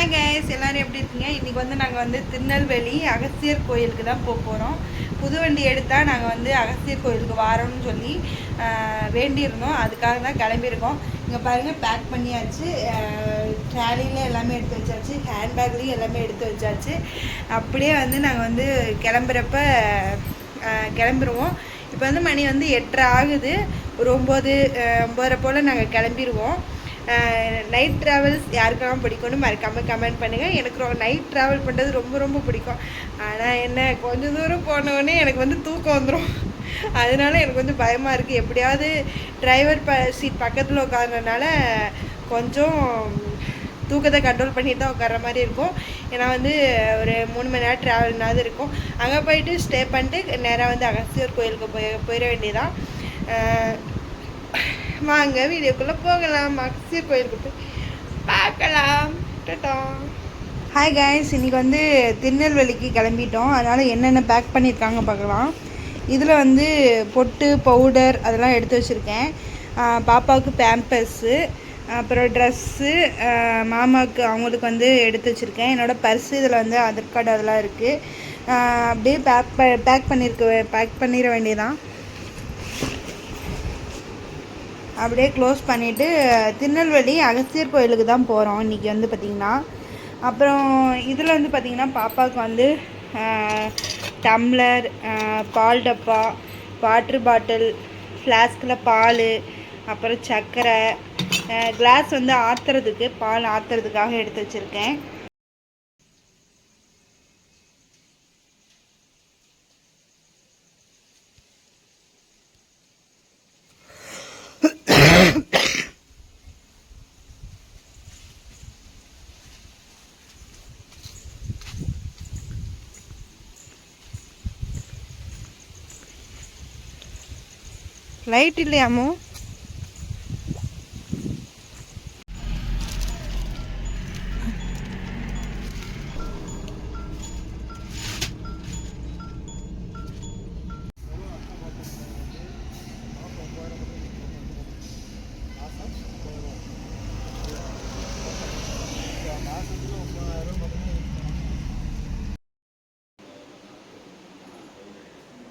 Hi guys, எல்லோரும் எப்படி இருக்கீங்க? இன்றைக்கி வந்து நாங்கள் வந்து திருநெல்வேலி அகஸ்தியர் கோயிலுக்கு தான் போக போகிறோம். புது வண்டி எடுத்தால் நாங்கள் வந்து அகஸ்தியர் கோயிலுக்கு வரோம்னு சொல்லி வேண்டியிருந்தோம். அதுக்காக தான் கிளம்பியிருக்கோம். இங்கே பாருங்கள், பேக் பண்ணியாச்சு. ட்ராலியில் எல்லாமே எடுத்து வச்சாச்சு, ஹேண்ட்பேக்லேயும் எல்லாமே எடுத்து வச்சாச்சு. அப்படியே வந்து நாங்கள் வந்து கிளம்பிடுவோம். இப்போ வந்து மணி வந்து 8:30 ஆகுது. ஒரு 9:30 போல் நாங்கள் கிளம்பிடுவோம். நைட் ட்ராவல்ஸ் யாருக்கெல்லாம் பிடிக்கும்னு மறக்காமல் கமெண்ட் பண்ணுங்கள். எனக்கு நைட் ட்ராவல் பண்ணுறது ரொம்ப ரொம்ப பிடிக்கும். ஆனால் என்ன, கொஞ்சம் தூரம் போனோடனே எனக்கு வந்து தூக்கம் வந்துடும். அதனால எனக்கு கொஞ்சம் பயமாக இருக்குது. எப்படியாவது டிரைவர் சீட் பக்கத்தில் உட்கார்றதுனால கொஞ்சம் தூக்கத்தை கண்ட்ரோல் பண்ணிட்டு தான் உட்கார்ற மாதிரி இருக்கும். ஏன்னா வந்து ஒரு 3 மணி நேரம் ட்ராவல்னாவது இருக்கும். அங்கே போயிட்டு ஸ்டே பண்ணிட்டு நேராக வந்து அகஸ்தியர் கோயிலுக்கு போயிட வேண்டியதான். வாங்க வீடியோக்குள்ளே போகலாம். அகஸ்தியர் கோயிலுக்கு போய் பார்க்கலாம். ஹாய் கைஸ், இன்றைக்கி வந்து திருநெல்வேலிக்கு கிளம்பிட்டோம். அதனால் என்னென்ன பேக் பண்ணியிருக்காங்க பார்க்கலாம். இதில் வந்து பொட்டு, பவுடர் அதெல்லாம் எடுத்து வச்சுருக்கேன். பாப்பாவுக்கு பேம்பர்ஸு, அப்புறம் ட்ரெஸ்ஸு, மாமாவுக்கு அவங்களுக்கு வந்து எடுத்து வச்சுருக்கேன். என்னோடய பர்ஸு, இதில் வந்து ஆதார் கார்டு அதெல்லாம் இருக்குது. அப்படியே பேக் பண்ணிட வேண்டியதான். அப்படியே க்ளோஸ் பண்ணிவிட்டு திருநெல்வேலி அகஸ்தியர் கோயிலுக்கு தான் போகிறோம் இன்றைக்கி வந்து பார்த்திங்கன்னா. அப்புறம் இதில் வந்து பார்த்திங்கன்னா பாப்பாவுக்கு வந்து டம்ளர், பால் டப்பா, வாட்ரு பாட்டில், ஃப்ளாஸ்கில் பால், அப்புறம் சர்க்கரை, கிளாஸ் வந்து ஆற்றுறதுக்கு, பால் ஆற்றுறதுக்காக எடுத்து வச்சுருக்கேன். லைட் இல்லையாமோ?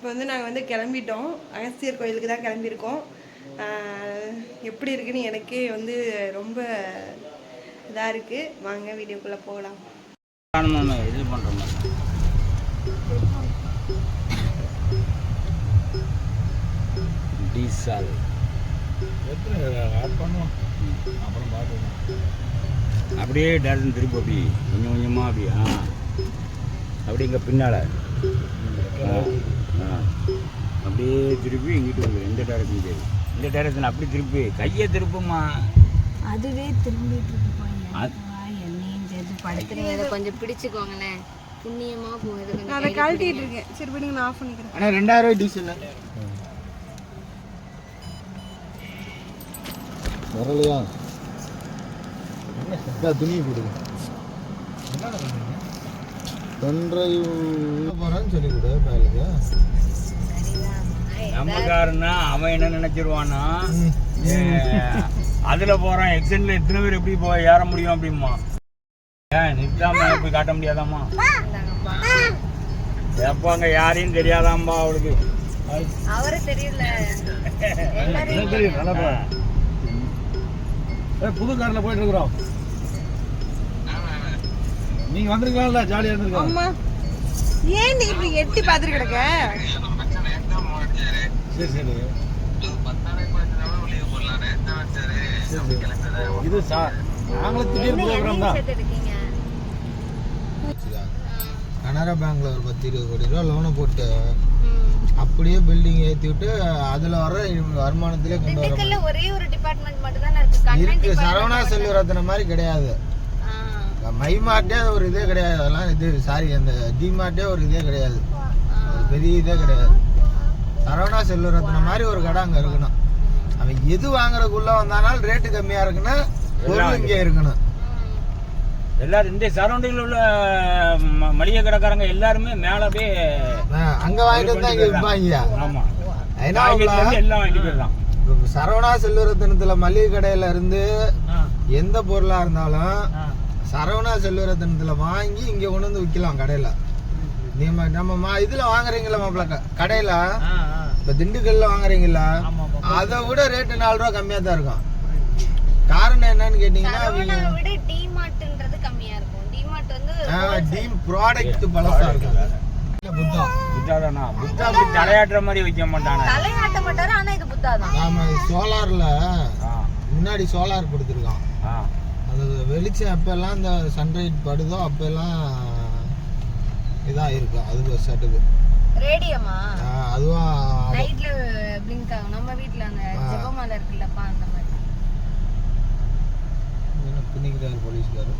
இப்போ வந்து நாங்கள் வந்து கிளம்பிட்டோம். அகஸ்தியர் கோயிலுக்கு தான் கிளம்பியிருக்கோம். எப்படி இருக்குன்னு எனக்கே வந்து ரொம்ப இதாக இருக்குது. வாங்க வீடியோக்குள்ளே போகலாம். இது பண்ணுறோம். டீசல் அப்புறம் பார்க்கணும். அப்படியே டேரக்ட் திருப்பி அப்படி கொஞ்சம் கொஞ்சமாக அப்படி அப்படி இங்கே பின்னால் அப்படியே திருப்பி இங்கிட்டு வந்து எந்த டேரக்ஷன் சரி, இந்த டேரக்ஷன் அப்படி திருப்பி கையை திருப்புமா. அதுவே திரும்பிட்டு இருக்கு. என்னையும் சேர்த்து படுத்துறீங்க. அதை கொஞ்சம் பிடிச்சிக்கோங்கண்ணே, புண்ணியமாக போகுது. அதை கழட்டிட்டு இருக்கேன். சரி பண்ணி நான் ஆஃப் பண்ணிக்கிறேன். ஆனால் 2000 டீசல் வரலையா? துணி கொடுங்க. போறான்னு சொல்லி கொடு பேலுக்கு. நம்மக்காரன்னா அவன் என்ன நினைச்சிருவான்னா, அதுல போறான் எக்ஸன்ல எத்தனை பேர் எப்படி போய் ஏற முடியும் அப்படிமா. ஏன் நிறுத்தாம போய் காட்ட முடியாதாம்மா? எப்ப அங்க யாரையும் தெரியாதாம்பா அவளுக்கு. அவரு தெரியல. புது கார்ல போயிட்டு இருக்கிறோம். நீங்க வந்திருக்கலாம்ல, ஜாலியா இருந்திருக்கோம். அம்மா ஏன் நீ இப்படி எட்டி பார்த்துட்டு கிடக்க? சரி சரி. இது நாங்களும் திடீர்னு ப்ரோக்ராம் தான். கனரா பேங்க்ல ஒரு 10-20 கோடி ரூபா லோனை போட்டு அப்படியே பில்டிங் ஏற்றி விட்டு அதில் வர வருமானத்திலே கொண்டு வர ஒரே ஒரு டிபார்ட்மெண்ட் மட்டும் தான் இருக்கு. சரவணா செல்வரத்ன மாதிரி கிடையாது. மைமார்ட்டே ஒரு இதே கிடையாது. அதெல்லாம் இது சாரி, அந்த டிமார்ட்டே ஒரு இதே கிடையாது, ஒரு பெரிய இதே கிடையாது. சரவணா செல்வரத்ன மாதிரி ஒரு கடை அங்கே இருக்கணும். அவன் எது வாங்குறதுக்குள்ள வந்தாலும் ரேட்டு கம்மியா இருக்குன்னா பொருள் இங்கே இருக்கணும். எல்லாரும் இந்த சரௌண்டிங்ல உள்ள மளிகை கடைக்காரங்க எல்லாருமே மேல அப்படியே அங்க வாங்கிட்டு வந்தா இங்க விற்பாங்க. ஆமா, எல்லாம் வாங்கிட்டு போயிடலாம். சரவணா செல்வரத்னத்துல மளிகை கடையில இருந்து எந்த பொருளா இருந்தாலும் சரவணா செல்வரத்னத்துல வாங்கி இங்க கொண்டு வந்து விற்கலாம் கடையில. நம்ம இதுல வாங்குறீங்களா மாப்பிள்ள கடையில, இப்ப திண்டுக்கல்ல வாங்குறீங்களா, அதை விட ரேட்டு 4 ரூபா கம்மியா தான் இருக்கும். காரணம் என்னன்னு கேட்டீங்கன்னா டீம் ப்ராடக்ட் பலசா இருக்கும். புத்தா அப்படி தலையாட்டுற மாதிரி வைக்க மாட்டானே. தலையாட்ட மாட்டாரு, ஆனா இது புத்தா தான். நாம சோலார்ல முன்னாடி சோலார் கொடுத்துருக்கான். அது வெளிச்சம் எப்பெல்லாம் இந்த சன்ரைட் படுதோ அப்பெல்லாம் இதா இருக்கும். அது ஒரு செட்டப் ரேடியமா, அதுவா நைட்ல பிளிங்க் ஆகும். நம்ம வீட்ல அந்த ஜெபமால இருக்குல்லப்பா, அந்த மாதிரி. என்ன பின்னிக்கிறாரு போலீஸ்காரர்,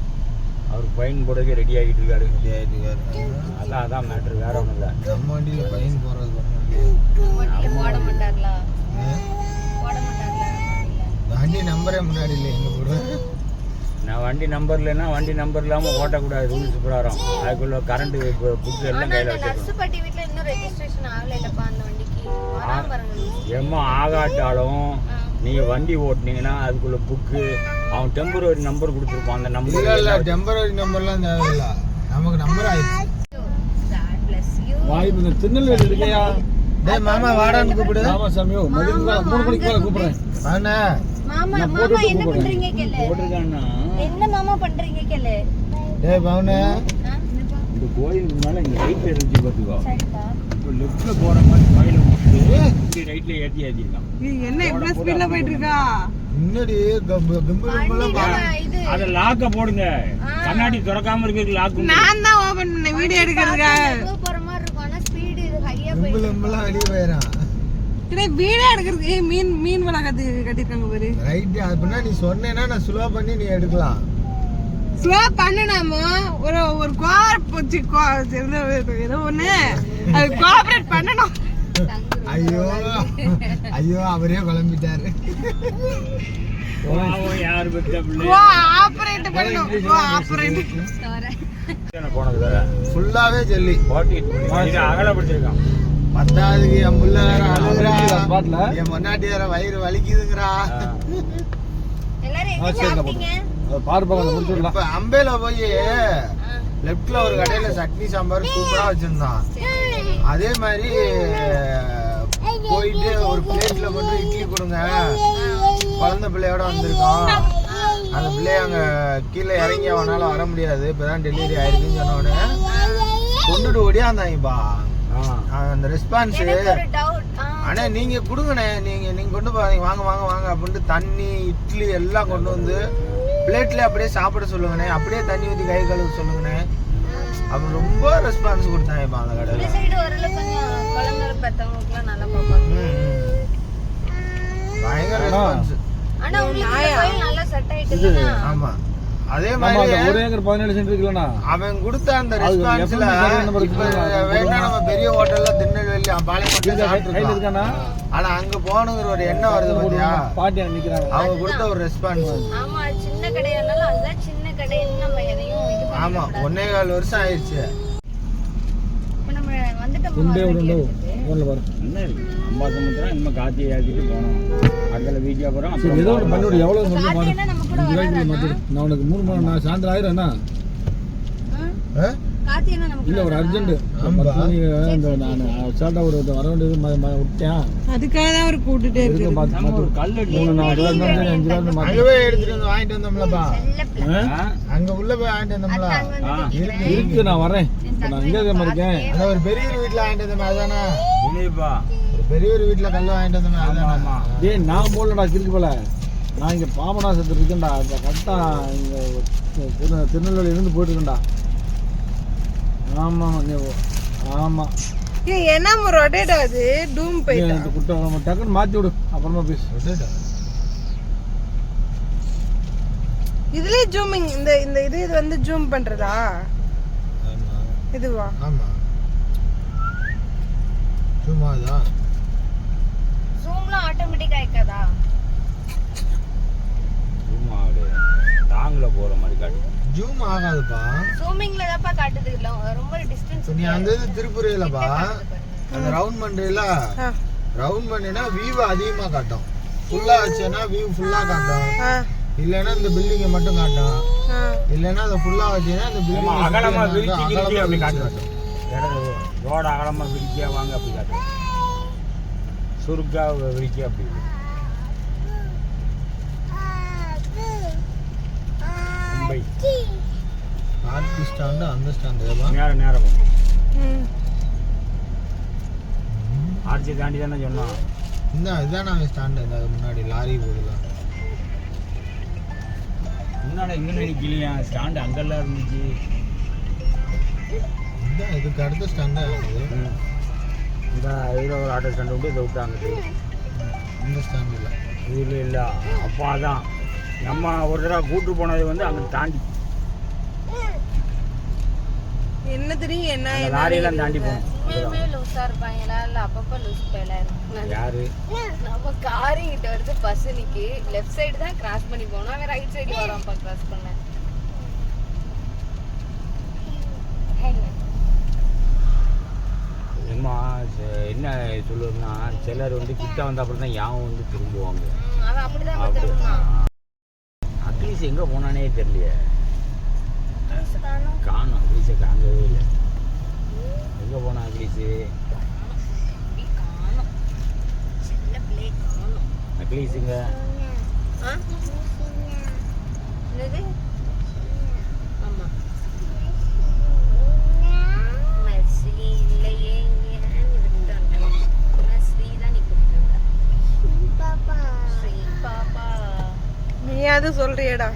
அவர் ஃபைன் போடவே ரெடி ஆகிட்டு இருக்காரு. அதான் மேட்ரு, வேற ஒன்றும் இல்லை. நம்ம வண்டியில ஃபைன் போறது வண்டியில போட மாட்டார்ல, போட மாட்டார்ல வண்டி நம்பரே முன்னாடி இல்லை. எங்க போடுறேன் நான் வண்டி நம்பர் இல்லைன்னா வண்டி நம்பர் இல்லாமல் ஓட்டக்கூடாது, ரூல்ஸ் பிரகாரம். அதுக்குள்ள கரண்ட் புக்கு எல்லாம் கையில் வச்சிருக்கோம். நர்சுப்பட்டி வீட்டில் இன்னும் ரெஜிஸ்ட்ரேஷன் ஆகலைப்பா அந்த வண்டிக்கு. எம்மா ஆகாட்டாலும் நீங்கள் வண்டி ஓட்டினீங்கன்னா அதுக்குள்ள புக்கு அவன் டெம்பரரி நம்பர் கொடுத்துருப்பான். அந்த நம்பர் இல்லை டெம்பரரி நம்பர்லாம் தேவையில்ல, நமக்கு நம்பர் ஆயிடுச்சு. வாய்ப்பு இந்த திருநெல்வேலி இருக்கையா? டேய் மாமா வாடான்னு கூப்பிடு. ஆமா சாமியோ, மதியம் 3 மணிக்கு மேல கூப்பிடுறேன். அண்ணா மாமா மாமா என்ன பண்றீங்க கேளு. போட்டிருக்கான்னா என்ன மாமா பண்றீங்க கேளு. டேய் பவுனே, இந்த கோயிலுக்கு மேலே இங்கே ரைட்டில் இருந்துச்சு பார்த்துக்கோ. சரிப்பா. இப்போ லெஃப்ட்டில் போகிற மாதிரி கோயிலை முடிச்சு இப்படி ரைட்டில் ஏற்றிருக்கான். என்ன இவ்வளவு ஸ்பீட்ல போயிட்டு இருக்கா? முன்னாடி இது அதை லாக்க போடுங்க, கண்ணாடி திறக்காம இருக்கிறது லாக்கு. நான் தான் ஓபன் பண்ண வீடியோ எடுக்கிறதுக்கு. போற மாதிரி இருக்கும், ஆனா ஸ்பீடு இது ஹையா கும்பலாம் வெளியே போயிடறான். வீடியோ எடுக்கிறதுக்கு மீன் வலை கட்டிருக்காங்க பாரு. ரைட், அப்படின்னா நீ சொன்னேன்னா நான் ஸ்லோ பண்ணி நீ எடுக்கலாம். ஸ்லோ பண்ணனாமா ஒரு ஏதோ ஒண்ணு அது கோஆபரேட் பண்ணணும். ஐயோ ஐயோ அவரே குழம்பிட்டாரு. யாரு ஆபரேட் பண்ணணும், ஆபரேட் போனது வேற ஃபுல்லாவே ஜல்லி அகலப்படுத்திருக்கான். பத்தாவதுக்கு என் புள்ள வேற அழுகுறா, என் பொன்னாட்டி வேற வயிறு வலிக்குதுங்கிறா. எல்லாரும் எங்க சாப்பிட்டீங்க? பாருப்பாங்க முடிச்சுடலாம். இப்ப அம்பேல போய் லெப்ட்ல ஒரு கடையில சட்னி சாம்பார் சூப்பரா வச்சிருந்தான். அதே மாதிரி போயிட்டு ஒரு பிளேட்ல மட்டும் இட்லி கொடுங்க, குழந்தை பிள்ளையோட வந்திருக்கோம். அந்த பிள்ளைய அங்க கீழே இறங்கி அவனால வர முடியாது, இப்பதான் டெலிவரி ஆயிருக்குன்னு சொன்ன உடனே கொண்டுட்டு ஓடியாந்தாங்கப்பா. அந்த ரெஸ்பான்ஸ் ஆனா நீங்க கொடுங்கண்ணே, நீங்க கொண்டு போய் வாங்க வாங்க வாங்க அப்படின்ட்டு தண்ணி இட்லி எல்லாம் கொண்டு வந்து பிளேட்ல அப்படியே சாப்பிட சொல்லுங்கண்ணே, அப்படியே தண்ணி ஊற்றி கை கழுவு சொல்லுங்கண்ணே. அப்ப ரொம்ப ரெஸ்பான்ஸ் கொடுத்தாங்கப்பா அந்த கடையில. பயங்கர ரெஸ்பான்ஸ். ஆமா அதே மாதிரி ஒரு ஏக்கர் 17 சென்ட் இருக்குல்லண்ணா, அவன் கொடுத்த அந்த ரெஸ்பான்ஸ்ல வேணா நம்ம பெரிய ஹோட்டல்ல திருநெல்வேலி பாளையம் இருக்கானா, ஆனா அங்க போகணுங்கிற ஒரு எண்ணம் வருது பாத்தியா, பாட்டியா நிக்கிறாங்க. அவங்க கொடுத்த ஒரு ரெஸ்பான்ஸ். ஆமா 1.25 வருஷம் ஆயிடுச்சு. குண்டே விடுண்டோ போன்ல பாரு. என்ன இருக்கு அம்பாசமுத்திரம் இனிமே காத்தி ஏற்றிட்டு போனோம். அதில் வீடியோ போகிறோம். சரி ஏதோ ஒன்று பண்ணிவிடு, எவ்வளோ சொல்லி பாரு. 5 ரூபாய்க்கு மாற்றி நான் உனக்கு 3 மணி நான் சாயந்தரம் ஆயிரம்ண்ணா. இல்லை ஒரு அர்ஜென்ட் இந்த நான் சேட்டா ஒரு வர வேண்டியது விட்டேன், அதுக்காக தான் அவர் கூட்டுட்டே இருக்கு. ஒரு கல் 3-4 ரூபா 5 ரூபா மாற்றி அங்க போய் எடுத்துட்டு வந்து வாங்கிட்டு வந்தோம்லப்பா, அங்க உள்ள போய் வாங்கிட்டு வந்தோம்ல. இருக்கு நான் வரேன், நான் இங்கே இருக்கேன். அந்த ஒரு பெரிய வீட்டுல வாங்கிட்டு வந்தோம் அதானா, இல்லைப்பா ஒரு பெரிய ஒரு வீட்டுல கல்ல வாங்கிட்டு வந்தோம் அதானா. டேய் நான் போடலடா கிறுக்கு போல, நான் இங்கே பாபநாசத்து இருக்கேன்டா, இந்த கரெக்டாக இங்கே திருநெல்வேலி இருந்து போயிட்டு இருக்கேன்டா. ஆமாம் ஆமாம் என்ன ரொட்டேட் ஆகுது, டூம் போயிட்டு குட்டை டக்குன்னு மாற்றி விடு, அப்புறமா பேசு. இதுலயே ஜூமிங் இந்த இந்த இது வந்து ஜூம் பண்றதா இதுவா? ஆமா சும்மாதான் ஜூம்ல ஆட்டோமேட்டிக்கா ஆயிக்காதா? ஜூம் ஆகுது, லாங்கில் போகிற மாதிரி காட்டு. ஜூம் ஆகாதுப்பா, ஜூமிங்ல தான்ப்பா காட்டுது, இல்ல ரொம்ப டிஸ்டன்ஸ். நீ அந்த இது திருப்புறையிலப்பா அந்த ரவுண்ட் பண்றீல, ரவுண்ட் பண்ணினா வியூ அதிகமா காட்டும், ஃபுல்லா வச்சேன்னா வியூ ஃபுல்லா காட்டும். இல்லைன்னா இந்த பில்டிங்கை மட்டும் காட்டும். ஆ. இல்லைன்னா அதை ஃபுல்லா வச்சீங்கன்னா இந்த ஆமா, அகலமா விரிச்சு கிரிக்கி அப்படி பில்டிங் காட்டுவோம். ரோட அகலமா விரிக்க வாங்க அப்படி காட்டுவோம். சுருக்கா விரிக்க அப்படி. மும்பை ஆர்டி ஸ்டாண்டு அந்த ஸ்டாண்டு நேரம் நேரம் ம். ஆர்ச்சி தாண்டி தானே சொன்னோம். இதான் நாங்கள் ஸ்டாண்டு. இந்த முன்னாடி லாரி போகுதுலாம். முன்னாடி இங்கே நினைக்கலையா ஸ்டாண்டு அங்கெல்லாம் இருந்துச்சு. இதான் இதுக்கு அடுத்த ஸ்டாண்டா இருக்குது. இந்த இதில் ஒரு ஆட்டோ ஸ்டாண்டு விட்டு இதை விட்டாங்க. இந்த ஸ்டாண்டு இல்லை. இதில் இல்லை. அப்போ அதான் நம்ம ஒரு தடவை கூட்டு போனது வந்து அங்கே தாண்டி என்ன தெரியும் என்ன அந்த லாரியெல்லாம் தாண்டி போகணும். உண்மையுமே லூஸா இருப்பாங்களா இல்ல அப்பப்ப லூஸ் பேலா இருக்கும்? யாரு நம்ம காரி கிட்ட வருது பஸ் நிக்கி லெஃப்ட் சைடு தான் கிராஸ் பண்ணி போனோம், அவன் ரைட் சைடு வரான்ப்பா கிராஸ் பண்ண. என்னம்மா என்ன சொல்லுன்னா சிலர் வந்து கிட்ட வந்த அப்புறம் தான் யாவும் வந்து திரும்புவாங்க. அவன் அப்படிதான் அப்படி திரும்பினான். அட்லீஸ்ட் எங்கே போனானே தெரியலையே. காணும் அட்லீஸை காங்கவே இல்லை. எங்கே போனா அட்லீஸு? காணோம், சின்ன பிள்ளை காணோம். அட்லீஸுங்க ஆ? என்னது? ஆமா. மெர்சி இல்லையே இங்கே விட்டுட்டாங்க. மெர்சி தான் நீ கூப்பிட்டு வந்த. ஸ்ரீ பாப்பா. நீயாவது சொல்றியடா.